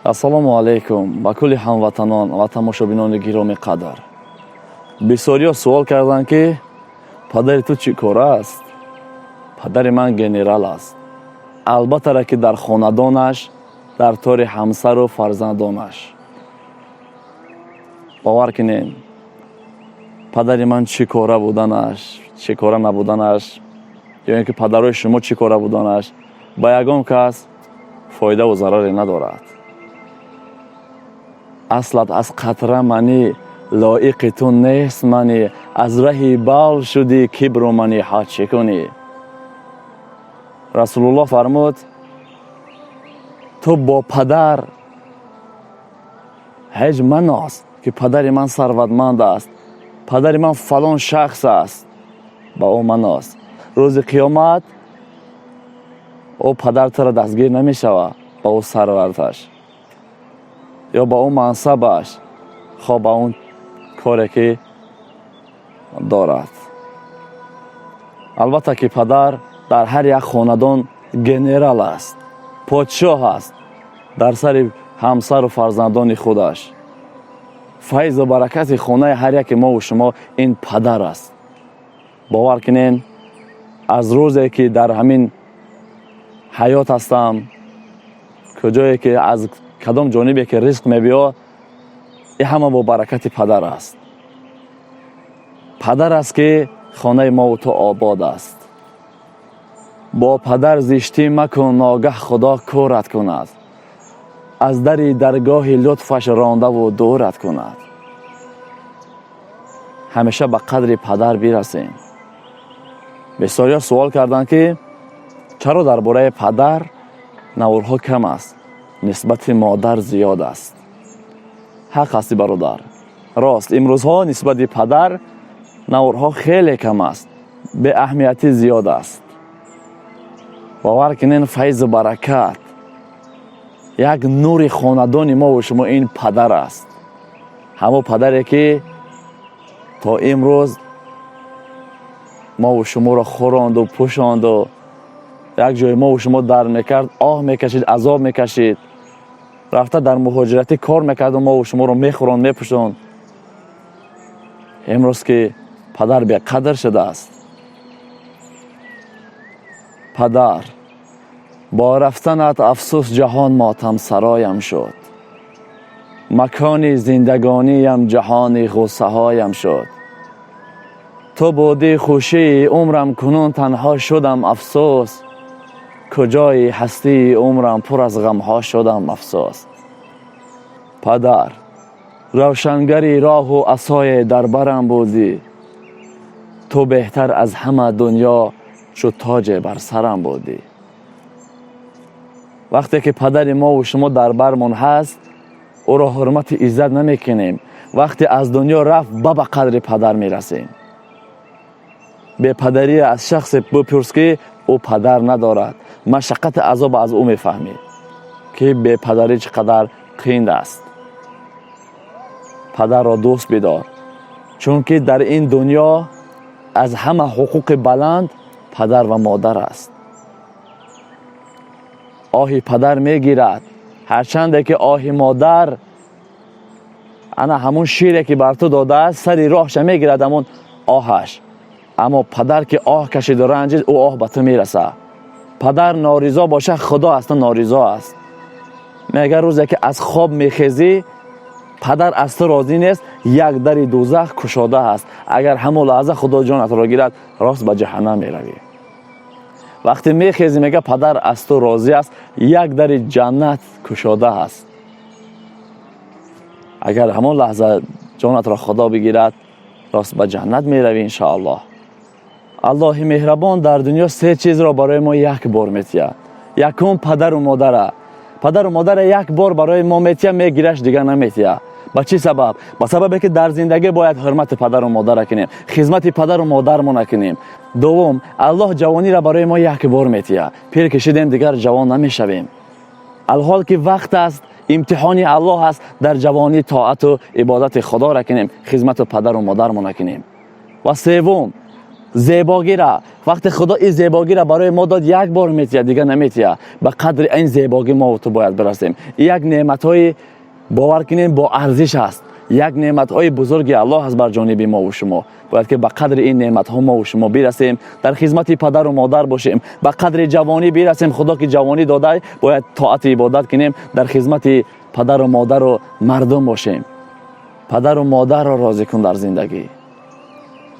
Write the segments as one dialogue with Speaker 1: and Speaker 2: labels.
Speaker 1: ассалому алайкум ба кулли ҳамватанон ва тамошобинони гироми қадр. Бисёриҳо суол карданд ки падари ту чӣ кор аст? Падари ман генерал аст. Албатта ки дар хонадонаш дар тори ҳамсару фарзандонаш. бовар кунед, падари ман чӣ кора буданаш, чӣ кора набуданаш, ё ин ки падарои шумо чӣ кора буданаш ба ягон кас фоидаву зараре надорад. аслат аз қатра манӣ, лоиқи ту нест манӣ, аз раҳи бал шудӣ, кибру манӣ ҳа чӣ кунӣ? расулуллоҳ фармуд, ту бо падар ҳеҷ манос ки падари ман сарватманд аст, падари ман фалон шахс аст, ба ӯ манос. рӯзи қиёмат ӯ падар туро дастгир намешавад ба ӯ сарваташ ё ба ӯ мансабаш, хоб ба он коре ки дорад. албатта ки падар дар ҳар як хонадон генерал аст, подшоҳ аст дар сари ҳамсару фарзандони худаш. файзу баракати хонаи ҳар яки мову шумо ин падар аст. бовар кунед, аз рӯзе ки дар ҳамин ҳаёт ҳастам, куҷое ки аз кадом ҷонибе ки ризқ мебиёд, ин ҳама бо баракати падар аст. падар аст ки хонаи мову ту обод аст. бо падар зиштӣ макун, ногаҳ худо кӯрат кунад. аз дари даргоҳи лутфаш рондаву дурат кунад. ҳамеша ба қадри падар бирасем. бисёриҳо суол карданд ки чаро дар бораи падар наврҳо кам аст, нисбати модар зиёд аст. ҳақ ҳасти бародар, рост имрӯзҳо нисбати падар наврҳо хеле кам аст, беаҳамиятӣ зиёд аст. бовар кунед, файзу баракат, як нури хонадони мову шумо ин падар аст. ҳамон падаре ки то имрӯз мову шуморо хӯронду пӯшонду, як ҷои мову шумо дар мекард, оҳ мекашид, азоб мекашид, рафта дар муҳоҷиратӣ кор мекарду мову шуморо мехӯронд, мепӯшонд. имрӯз ки падар беқадр шудааст. падар, бо рафтанат афсӯс ҷаҳон мотамсароям шуд. макони зиндагониям ҷаҳони ғуссаҳоям шуд. ту буди хушии умрам, кунун танҳо шудам афсӯс. куҷои ҳастии умрам, пур аз ғамҳо шудам афсӯс. падар, равшангари роҳу асое дар барам будӣ. ту беҳтар аз ҳама дунё чу тоҷе бар сарам будӣ. вақте ки падари мову шумо дар бармон ҳаст, ӯро ҳурмати иззат намекунем. вақте аз дунё рафт, ба қадри падар мерасем. бепадарӣ аз шахсе бипурс ки ӯ падар надорад, машаққати азоб аз ӯ мефаҳмӣ ки бепадарӣ чӣ қадар қиин аст. падарро дӯст бидор, чунки дар ин дунё аз ҳама ҳуқуқи баланд падар ва модар аст. оҳи падар мегирад, ҳарчанде ки оҳи модар ана ҳамун шире ки бар ту додааст, сари роҳша мегирад ҳамун оҳаш. аммо падар ки оҳ кашиду ранҷид, ӯ оҳ ба ту мерасад. падар норизо бошад, худо аз ту норизо аст. мегар рӯзе ки аз хоб мехезӣ, падар аз ту розӣ нест, як дари дӯзах кушода аст. агар ҳамон лаҳза худо ҷонатро гирад, рост ба ҷаҳаннам меравӣ. вақте мехезӣ, мега падар аз ту розӣ аст, як дари ҷаннат кушода аст. агар ҳамон лаҳза ҷонатро худо бигирад, рост ба ҷаннат меравӣ иншоаллоҳ. аллоҳи меҳрабон дар дунё се чизро барои мо як бор метиҳад. якум падару модара. падару модара як бор барои мо метиҳад, мегираш дигар наметиҳад. ба чӣ сабаб? ба сабабе ки дар зиндагӣ бояд ҳурмати падару модара кунем, хизмати падару модармон накунем. дуввум, аллоҳ ҷавониро барои мо як бор метиҳад. пир кишидем, дигар ҷавон намешавем. алҳол ки вақт аст, имтиҳони аллоҳ аст, дар ҷавонӣ тоату ибодати худоро кунем, хизмату падару модармон накунем. ва севум, زیباگی را وقتی خدا این زیباگی را برای ما داد یک بار میتیه دیگه نمیتیه. به قدر این زیباگی ما و تو باید برسیم. یک نعمت‌های باور کنیم با ارزش است. یک نعمت‌های بزرگی الله از بر جانب ما و شما. باید که به قدر این نعمت‌ها ما و شما برسیم، در خدمت پدر و مادر باشیم. به قدر جوانی برسیم. خدا که جوانی داده باید طاعت عبادت کنیم، در خدمت پدر و مادر و مردم باشیم. پدر و مادر را راضی کن در زندگی.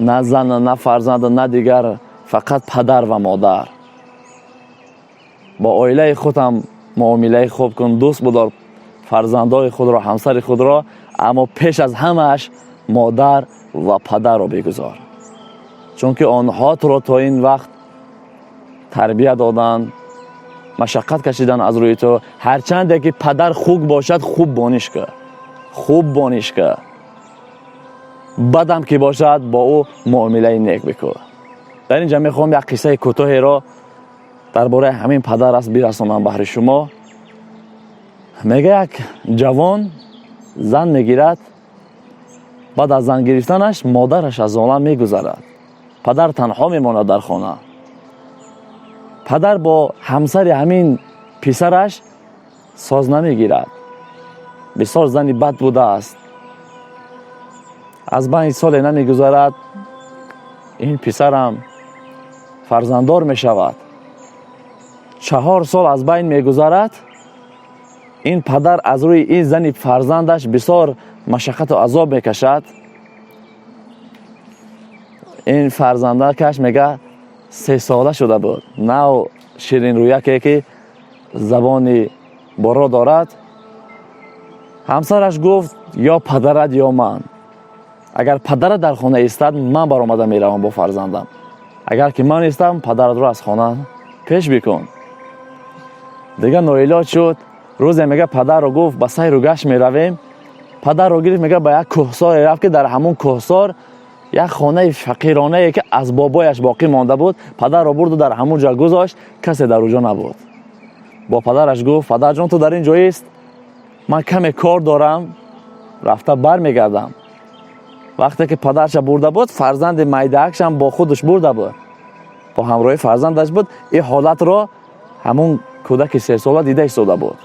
Speaker 1: نه زن نه فرزند نه دیگر، فقط پدر و مادر. با عائله خود هم معامله خوب کن، دوست بدار فرزندای خود را، همسر خود را، اما پیش از همش مادر و پدر را بگذار، چون که آنها تو را تا این وقت تربیت دادن، مشقت کشیدن از روی تو. هرچند که پدر خوب باشد خوب بانش که، خوب بانش که، بدم که باشد با او معامله نیک بکن. در اینجا میخوام یک قصه کوتاهی را درباره همین پدر است برسانم بهر شما. میگه یک جوان زن میگیرد، بعد از زن گرفتنش مادرش از عالم میگذرد، پدر تنها میماند در خانه. پدر با همسر همین پسرش ساز نمیگیرد، بسیار زنی بد بوده است. از 5 سال نمیگذرد این پسرم فرزنددار میشود. 4 سال از بین میگذرد، این پدر از روی این زن فرزندش بسیار مشقت و عذاب میکشد. این فرزندکش میگه 3 ساله شده بود، نه شیرین رویکی که زبان برا دارد. همسرش گفت یا پدرت یا من. اگر پدرت در خانه استاد من برآمده میروم با فرزندم، اگر که من استم پدرت رو از خانه پیش بکن. دیگه ناعلاج شد. روز میگه پدر رو گفت به سیر و گشت میرویم. پدر رو گرفت میگه به یک کوهسار رفت که در همون کوهسار یک خانه فقیرانه ای که از بابایش باقی مانده بود، پدر رو برد و در همون جا گذاشت. کسی در اونجا نبود. با پدرش گفت پدر جان تو در این جایی است، من کمی کار دارم، رفته بر میگردم. وقتی که پدرش برده بود، فرزند میدهکش هم با خودش برده بود، با همراه فرزندش بود. این حالت را همون کودک 3 ساله دیده ایستاده بود.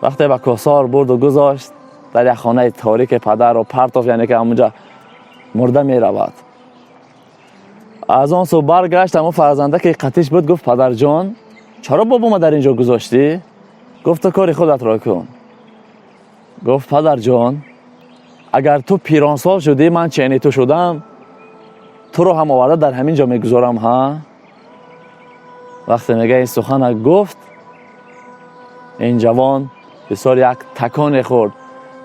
Speaker 1: وقتی به کوهسار برد و گذاشت در یک خانه تاریک، پدر رو پرتاف، یعنی که همونجا مرده می رود. از آن سو برگشت، اما فرزنده که قطیش بود گفت پدر جان چرا بابا ما در اینجا گذاشتی؟ گفت تو کاری خودت را کن. گفت پدر جان اگر تو پیران سال شدی من چینی تو شدم، تو رو هم آورده در همین جا میگذارم ها. وقتی میگه این سخن گفت، این جوان بسیار یک تکان خورد،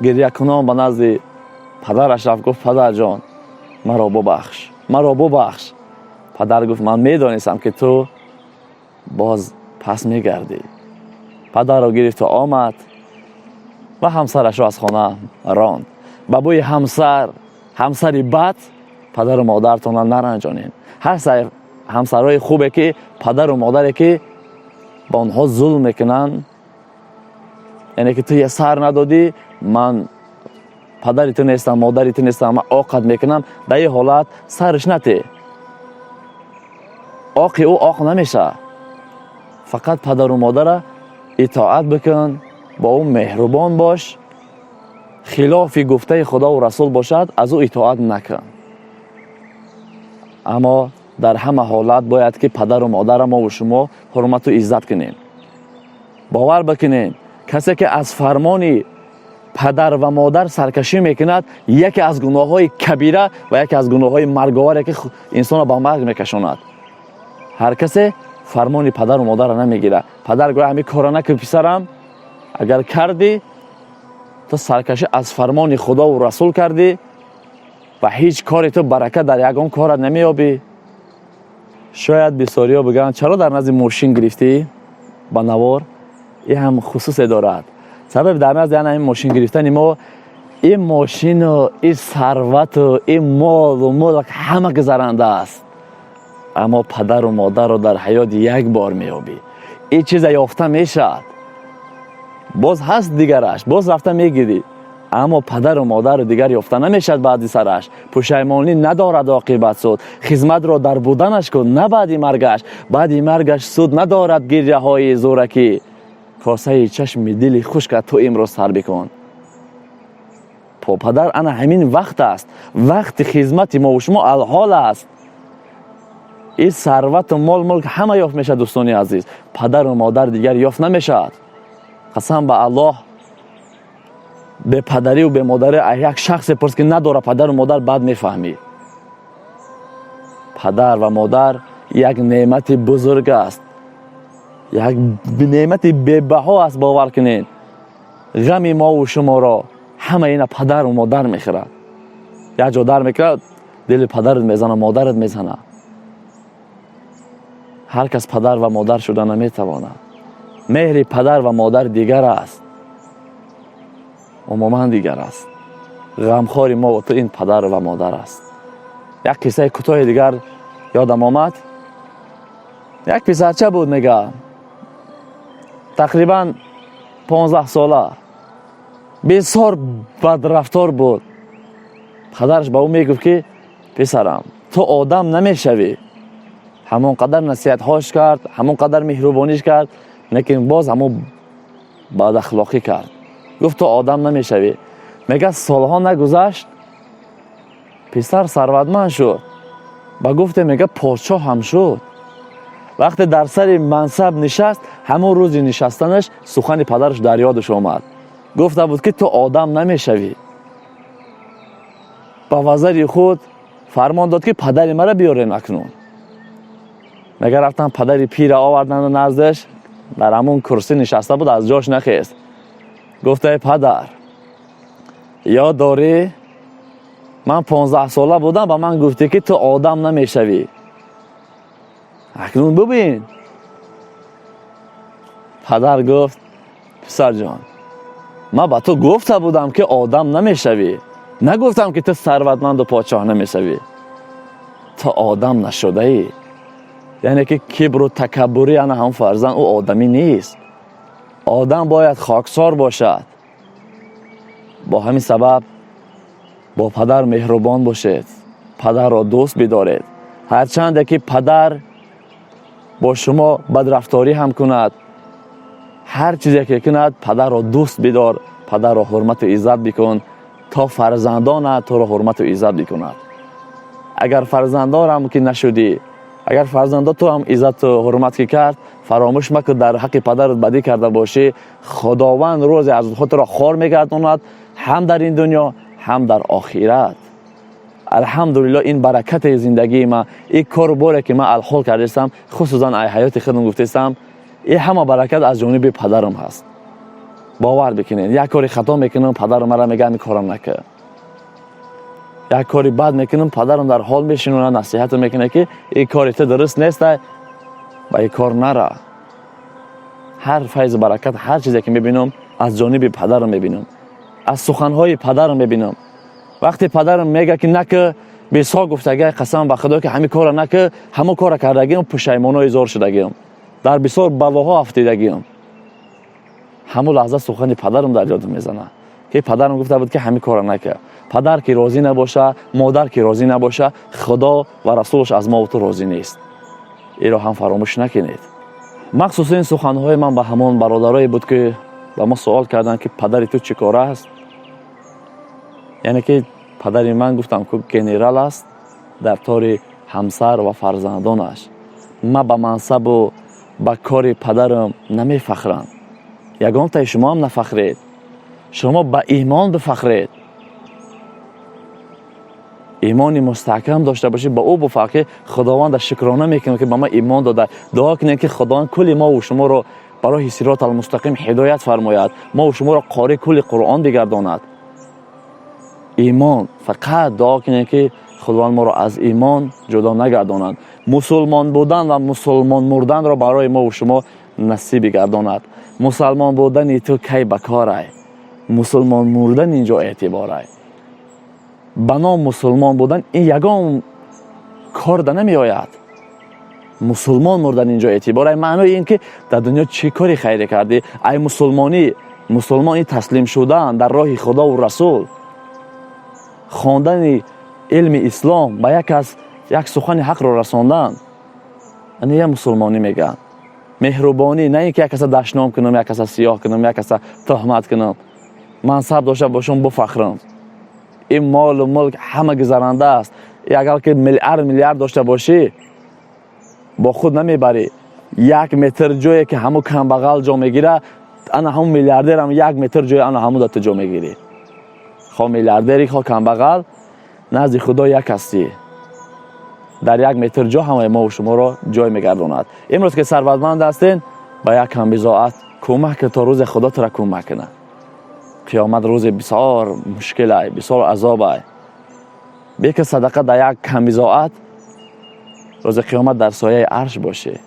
Speaker 1: گریه کنان به نزد پدرش رفت. گفت پدر جان مرا ببخش، مرا ببخش. پدر گفت من میدانستم که تو باز پس میگردی. پدر را گرفت و آمد و همسرش را از خانه راند. با بوی همسری بد پدر و مادرتون نرنجانین. هر همسرای خوبه که پدر و مادری که با اونها ظلم میکنن، یعنی که تو یه سر ندادی، من پدری تو نیستم مادری تو نیستم، من آقت میکنم، در این حالت سرش نتی، آقی او آق نمیشه. فقط پدر و مادر اطاعت بکن، با اون مهربان باش، خلاف گفته خدا و رسول باشد از او اطاعت نکن. اما در همه حالت باید که پدر و مادر ما و شما حرمت و عزت کنیم. باور بکنین کسی که از فرمان پدر و مادر سرکشی میکند، یکی از گناه های کبیره و یکی از گناه های مرگاوره که انسان را به مرگ میکشاند. هر کسی فرمان پدر و مادر را نمیگیره. پدر گوید همین کارا نکن پسرم، اگر کردی تو سرکشی از فرمان خدا و رسول کردی و هیچ کاری تو برکت در یگان کارت نمیابی. شاید بسیاریا بگن چرا در نزد ماشین گرفتی با نوار؟ این هم خصوص دارد. سبب در نزد این ماشین گرفتن ما، این ماشین و این ثروت و این مال و ملک همه گذرنده است، اما پدر و مادر رو در حیات یک بار میابی. این چیز یافته میشد، باز هست دیگرش، باز رفته میگیری. اما پدر و مادر دیگر یافته نمیشد بعد سرش. پشیمانی ندارد عاقبت سود. خدمت را در بودنش کن نه بعد مرگش. بعد مرگش سود ندارد گریه های زورکی. کاسه چشم دل خشک تو امروز سر بکن. پدر انا همین وقت است. وقت خدمت ما و شما الحال است. این ثروت و مال ملک همه یافت میشه دوستان عزیز. پدر و مادر دیگر یافت نمیشد. قسم به الله به پدری و به مادر یک شخص پرس که نداره پدر و مادر بعد میفهمی. پدر و مادر یک نعمت بزرگ است. یک نعمت بی‌بها است. باور کنین غم ما و شما را همه اینا پدر و مادر میخورد. یک جا در میکرد دل پدرت میزنه مادرت میزنه. هر کس پدر و مادر شده نمیتواند. مهر پدر و مادر دیگر است. عموما دیگر است. غمخوار ما و تو این پدر و مادر است. یک قصه کوتاه دیگر یادم آمد. یک پسرچه بود میگه تقریبا 15 ساله بسیار بدرفتار بود. پدرش به او میگفت که پسرم تو آدم نمیشوی. همون قدر نصیحت هاش کرد، همون قدر مهربانیش کرد، لیکن باز همون بد اخلاقی کرد. گفت تو آدم نمیشوی. میگه سالها نگذشت پسر ثروتمند شد. با گفته میگه پادشاه هم شد. وقتی در سر منصب نشست همون روز نشستنش سخن پدرش در یادش آمد. گفته بود که تو آدم نمیشوی. با وزیر خود فرمان داد که پدر مرا بیارین اکنون. میگه رفتن پدر پیر آوردن نزدش. در همون کرسی نشسته بود از جاش نخیست. گفته پدر یاد داری من 15 ساله بودم با من گفتی که تو آدم نمیشوی. اکنون ببین. پدر گفت پسر جان من با تو گفته بودم که آدم نمیشوی. نگفتم که تو ثروتمند و پادشاه نمیشوی. تو آدم نشده ای. یعنی که کبر و تکبری انا هم فرزن او آدمی نیست. آدم باید خاکسار باشد. با همین سبب با پدر مهربان باشید. پدر را دوست بدارید. هرچند که پدر با شما بدرفتاری هم کند، هر چیزی که کند پدر را دوست بدار. پدر را حرمت و عزت بکن تا فرزندان تو را حرمت و عزت بکند. اگر فرزندان هم که نشدی، اگر فرزندان تو هم عزت و حرمت کرد، فراموش مکن در حق پدرت بدی کرده باشی، خداوند روز از خود را خوار میگرداند، هم در این دنیا هم در آخرت. الحمدلله این برکت زندگی ما، این کار باره که من الحال کردم، خصوصا ای حیات خودم گفتم، این همه برکت از جانب پدرم هست. باور بکنین یک کاری خطا میکنم پدرم مرا میگه این کارم نکن. یک کاری بد میکنم پدرم در حال میشینونه نصیحت میکنه که این کاری تو درست نیست با این کار نرا. هر فیض برکت هر چیزی که میبینم از جانب پدرم میبینم، از سخنهای پدرم میبینم. وقتی پدرم میگه که نکه بیسا گفتگی قسم به خدا که همین کار نکه، همون کار کردگیم پشیمانی زار شدگیم، در بسیار بلاها افتیدگیم. همون لحظه سخن پدرم در یادم میزنه که پدرم گفته بود که همین کار نکه. پدر که راضی نباشه، مادر که راضی نباشه، خدا و رسولش از ما و تو راضی نیست. این را هم فراموش نکنید. مخصوصا این سخنهای من به همون برادرایی بود که به ما سوال کردن که پدر تو چی کاره است. یعنی که پدر من گفتم که گنرال است در طور همسر و فرزندانش. من به منصب و به کار پدرم نمی فخرم. یگان تا شما هم نفخرید. شما به ایمان بفخرید. ایمانی مستحکم داشته باشید، به او بفخرید. خداوند شکرانه میکنه که به ما ایمان داده. دعا کنید که خداوند کل ما و شما رو برای صراط المستقیم هدایت فرماید. ما و شما رو قاری کل قرآن بگرداند. ایمان، فقط دعا کنید که خداوند ما رو از ایمان جدا نگرداند. مسلمان بودن و مسلمان مردن را برای ما و شما نصیب گرداند. مسلمان بودن تو کی بکاره، مسلمان مردن اینجا اعتباره. بنا مسلمان بودن این یگان کار ده نمی آید. مسلمان مردن اینجا اعتباره. معنی این که در دنیا چی کاری خیری کردی، ای مسلمانی مسلمان این تسلیم شدن در راه خدا و رسول، خواندن علم اسلام با یک سخن حق را رساندن، اینه یه مسلمانی میگن. مهربانی، نه اینکه یک کس دشنام کنم، یک کس سیاه کنم، یک کس تهمت کنم، منصب داشته باشم بفخرم. این مال و ملک همه گذرنده است. اگر که میلیارد داشته باشی با خود نمیبری. 1 متر جایی که همو کمبغل جا میگیره، انا همون میلیاردر هم 1 متر جای انا همو دات جا میگیری. خواه میلیاردری خواه کمبغل، نزد خدا یک هستی. در 1 متر جا همه ما و شما را جای میگرداند. امروز که ثروتمند هستین، با یک کم بضاعت کمک تا روز خدا تو را کمک کنه. قیامت روز بسیار مشکل است، بسیار عذاب است. بیک صدقه در یک کم بضاعت روز قیامت در سایه عرش باشه.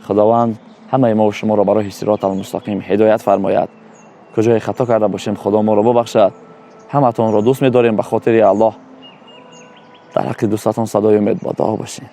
Speaker 1: خداوند همه ما و شما را برای صراط المستقیم هدایت فرماید. کجای خطا کرده باشیم خدا ما را ببخشد. همتون را دوست می‌داریم به خاطر الله. در حق دوستاتون صدای امید با دعا باشین.